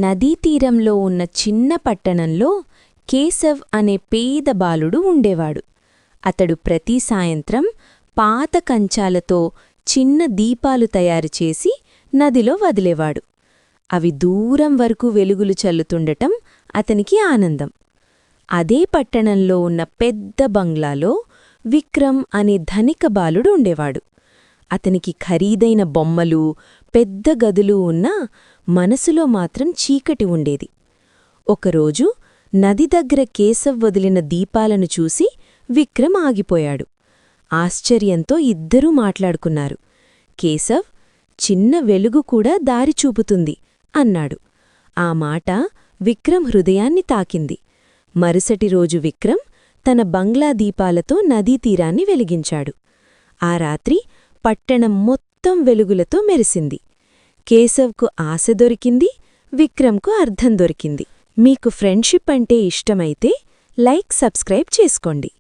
నదీతీరంలో ఉన్న చిన్న పట్టణంలో కేశవ్ అనే పేద బాలుడు ఉండేవాడు. అతడు ప్రతి సాయంత్రం పాత కంచాలతో చిన్న దీపాలు తయారుచేసి నదిలో వదిలేవాడు. అవి దూరం వరకు వెలుగులు చల్లుతుండటం అతనికి ఆనందం. అదే పట్టణంలో ఉన్న పెద్ద బంగ్లాలో విక్రమ్ అనే ధనిక బాలుడు ఉండేవాడు. అతనికి ఖరీదైన బొమ్మలు, పెద్ద గదులు ఉన్నా మనసులో మాత్రం చీకటి ఉండేది. ఒకరోజు నది దగ్గర కేశవ్ వదిలిన దీపాలను చూసి విక్రమ్ ఆగిపోయాడు. ఆశ్చర్యంతో ఇద్దరూ మాట్లాడుకున్నారు. కేశవ్, చిన్న వెలుగు కూడా దారి చూపుతుంది అన్నాడు. ఆ మాట విక్రమ్ హృదయాన్ని తాకింది. మరుసటి రోజు విక్రమ్ తన బంగ్లా దీపాలతో నదీతీరాన్ని వెలిగించాడు. ఆ రాత్రి పట్టణం మొత్తం వెలుగులతో మెరిసింది. కేశవ్కు ఆశ దొరికింది, విక్రమ్కు అర్థం దొరికింది. మీకు ఫ్రెండ్షిప్ అంటే ఇష్టమైతే లైక్, సబ్స్క్రైబ్ చేసుకోండి.